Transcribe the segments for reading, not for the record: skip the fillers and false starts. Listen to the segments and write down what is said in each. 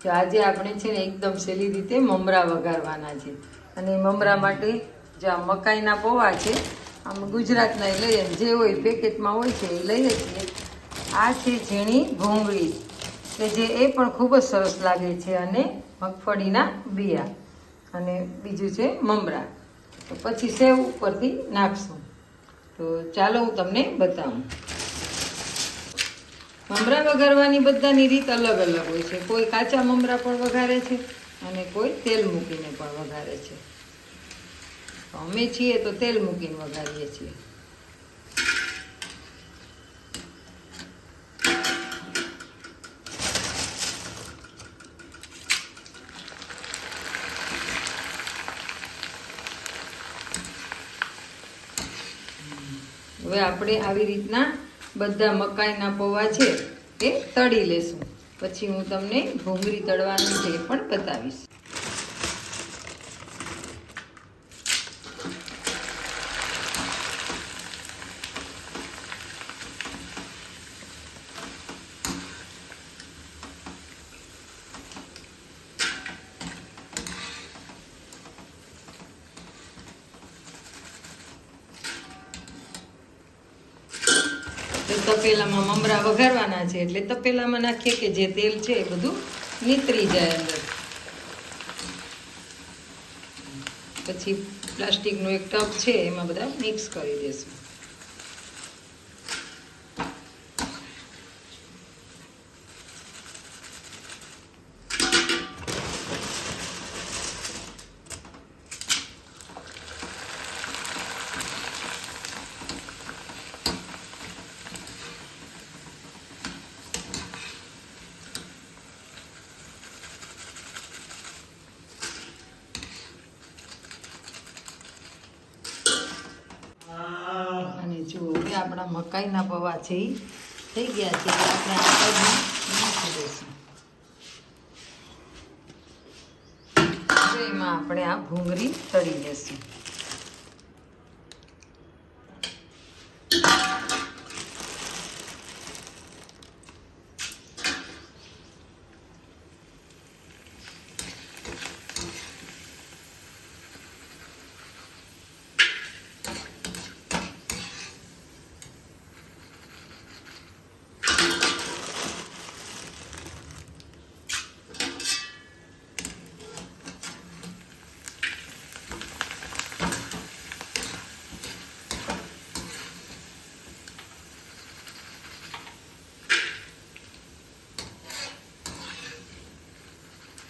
તો આજે આપણે છે ને એકદમ સહેલી રીતે મમરા વઘારવાના છે. અને મમરા માટે જે આ મકાઈના પૌવા છે, આમ ગુજરાતના લઈએ જે હોય પેકેટમાં હોય છે એ લઈએ છીએ. આ છે ઝીણી ભૂંગળી કે જે એ પણ ખૂબ જ સરસ લાગે છે, અને મગફળીના બિયા, અને બીજું છે મમરા. તો પછી સેવ ઉપરથી નાખશું. તો ચાલો હું તમને બતાવું. મમરા વઘારવાની બધાની રીત અલગ અલગ હોય છે. કોઈ કાચા મમરા પણ વઘારે છે અને કોઈ તેલ મૂકીને પણ વઘારે છે. અમે છીએ તો તેલ મૂકીને વઘારીએ છીએ. હવે આપણે આવી રીતના બધા મકાઈના પૌવા છે એ તળી લેશું. પછી હું તમને ભૂંગળી તળવાનું છે એ પણ બતાવીશ. તપેલામાં મમરા વઘારવાના છે એટલે તપેલામાં નાખીએ કે જે તેલ છે એ બધું નીતરી જાય અંદર. પછી પ્લાસ્ટિકનું એક ટબ છે એમાં બધા મિક્સ કરી દેશું. જો હવે આપણા મકાઈના પૌવા છે એ થઈ ગયા છે. આપણે આ નાખી દઈશું. હવે એમાં આપણે આ ભૂંગળી તળી દઈશું.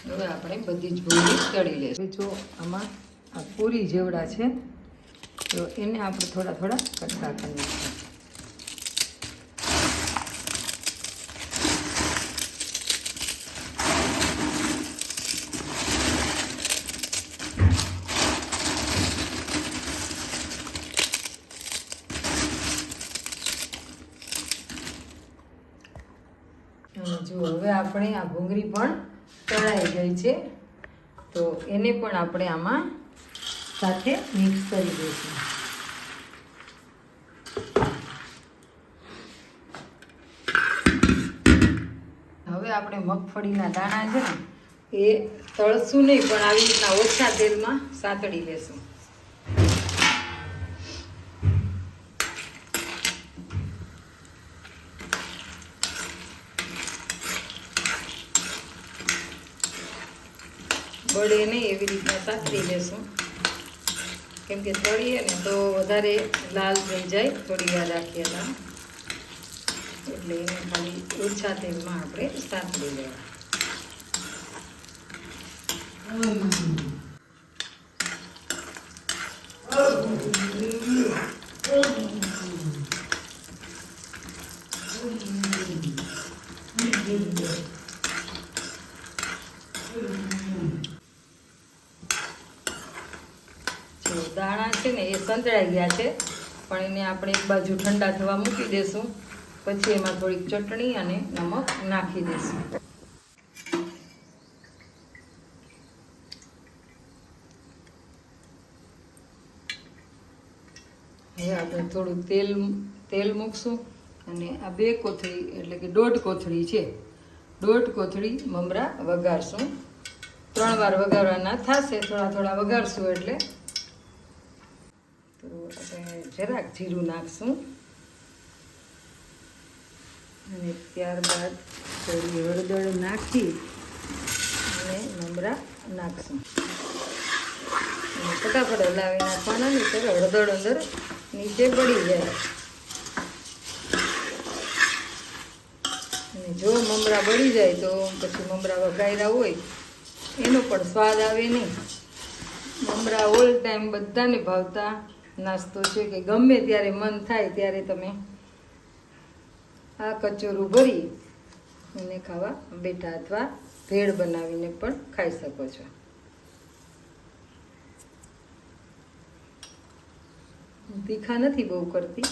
હવે આપણે બધી જ ભૂંગળી તળી લઈશું. જો આમાં આ પૂરી જેવડા છે તો એને આપણે થોડા થોડા કટકા કરી નાખીએ. જો હવે આપણે આ ભૂંગળી પણ તળાઈ ગઈ છે, તો એને પણ આપણે આમાં સાથે મિક્સ કરી દઈશું. હવે આપણે મગફળીના દાણા છે ને એ તળશું નહીં, પણ આવી રીતના ઓછા તેલમાં સાતળી લેશું. બળે નહીં એવી રીતના સાતરી લેશું, કેમ કે તળીએ ને તો વધારે લાલ થઈ જાય થોડી વાર રાખીએ એટલે એને ખાલી ઓછા તેલમાં આપણે સાતરી લેવા. દાણા છે ને એ સંતળાઈ ગયા છે, પણ એને આપણે એક બાજુ ઠંડા થવા મૂકી દેશું. પછી એમાં થોડીક ચટણી અને નમક નાખી દઈશું. હવે આપણે થોડું તેલ મૂકશું, અને આ 2 કોથળી એટલે કે 1.5 કોથળી છે 1.5 કોથળી મમરા વઘારશું. 3 વાર વઘારવાના થશે, થોડા થોડા વઘારશું એટલે. તો આપણે જરાક જીરું નાખશું અને ત્યારબાદ થોડી હળદર નાખી અને મમરા નાખશું. અને ફટાફટ હલાવી નાખવાના, નહીં તો હળદર અંદર નીચે પડી જાય. અને જો મમરા બળી જાય તો પછી મમરા વઘાર્યા હોય એનો પણ સ્વાદ આવે નહીં. મમરા ઓલ ટાઈમ બધાને ભાવતા નાસ્તો છે કે ગમે ત્યારે મન થાય ત્યારે તમે આ કચોરું ભરી અને ખાવા બેઠા, અથવા ભેળ બનાવીને પણ ખાઈ શકો છો. તીખા નથી બહુ કરતી.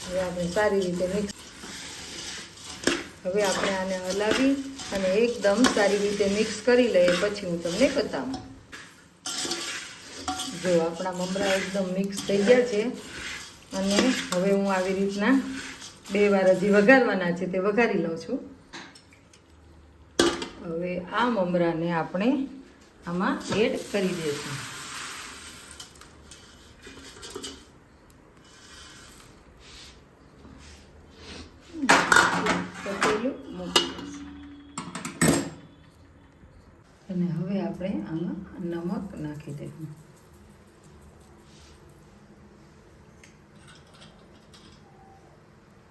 હવે આપણે સારી રીતે મિક્સ, હવે આપણે આને હલાવી અને એકદમ સારી રીતે મિક્સ કરી લઈએ, પછી હું તમને બતાવું. જો આપણા મમરા એકદમ મિક્સ થઈ ગયા છે અને હવે હું આવી રીતના 2 વાર હજી વઘારવાના છે તે વઘારી લઉં છું. હવે આ મમરાને આપણે આમાં એડ કરી દઈશું. અને હવે આપણે આમાં નમક નાખી દઈશું.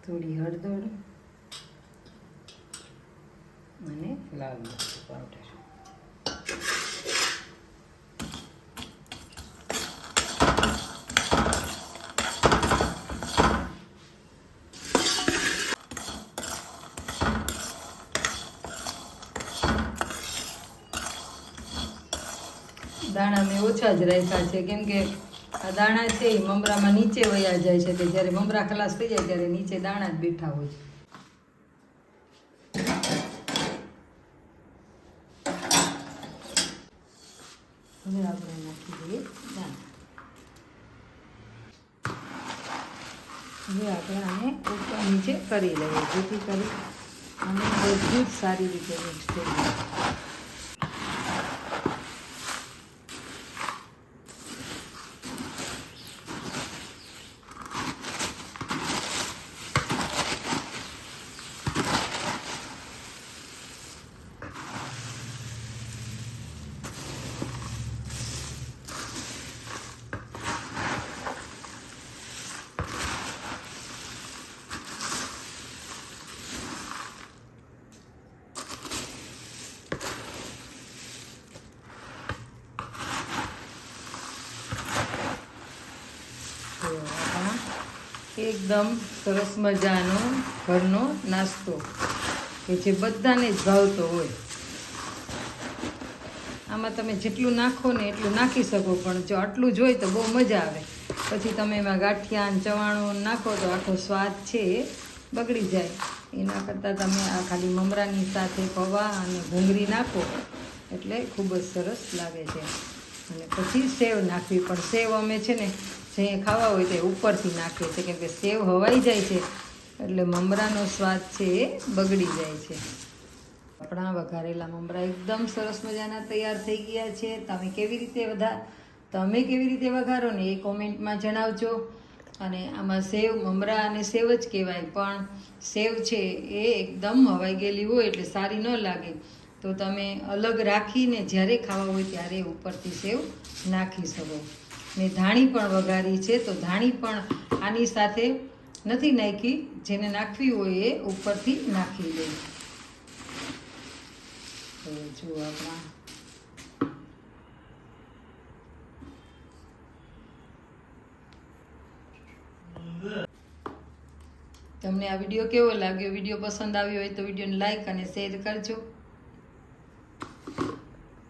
થોડી હળદર અને લાલ મરચું પાવડર. દાણા મેં ઓછા જ રાખ્યા છે, કેમ કે આ દાણા છે એ મમરામાં નીચે વયા જાય છે, તે જ્યારે મમરા ખલાસ થઈ જાય ત્યારે નીચે દાણા જ બેઠા હોય છે. હવે આપણે નાખી દઈએ દાણા. હવે આપણે આને ઉપર નીચે કરી લઈએ, જેથી કરી આને બધું જ સારી રીતે મિક્સ થઈ જાય. એકદમ સરસ મજાનો ઘરનો નાસ્તો કે જે બધાને જ ભાવતો હોય. આમાં તમે જેટલું નાખો ને એટલું નાખી શકો, પણ જો આટલું જ હોય તો બહુ મજા આવે. પછી તમે એમાં ગાંઠિયા અને ચવાણું નાખો તો આખો સ્વાદ છે એ બગડી જાય. એના કરતાં તમે આ ખાલી મમરાની સાથે પૌવા અને ભૂંગળી નાખો એટલે ખૂબ જ સરસ લાગે છે. અને પછી સેવ નાખવી, પણ સેવ અમે છે ને જે ખાવા હોય તે ઉપરથી નાખીએ છીએ, કેમ કે સેવ હવાઈ જાય છે એટલે મમરાનો સ્વાદ છે એ બગડી જાય છે. આપણા વઘારેલા મમરા એકદમ સરસ મજાના તૈયાર થઈ ગયા છે. તમે કેવી રીતે વઘારો ને એ કોમેન્ટમાં જણાવજો. અને આમાં સેવ, મમરા અને સેવ જ કહેવાય, પણ સેવ છે એ એકદમ હવાઈ ગયેલી હોય એટલે સારી ન લાગે. તો તમે અલગ રાખીને જ્યારે ખાવા હોય ત્યારે ઉપરથી સેવ નાખી શકો. મેં ધાણી પણ વઘારી છે, તો ધાણી પણ આની સાથે નથી નાખી. જેને નાખવી હોય એ ઉપરથી નાખી દે. તો જો આપણા તમને આ વિડીયો કેવો લાગ્યો? વિડીયો પસંદ આવ્યો હોય તો વિડીયોને લાઈક અને શેર કરજો.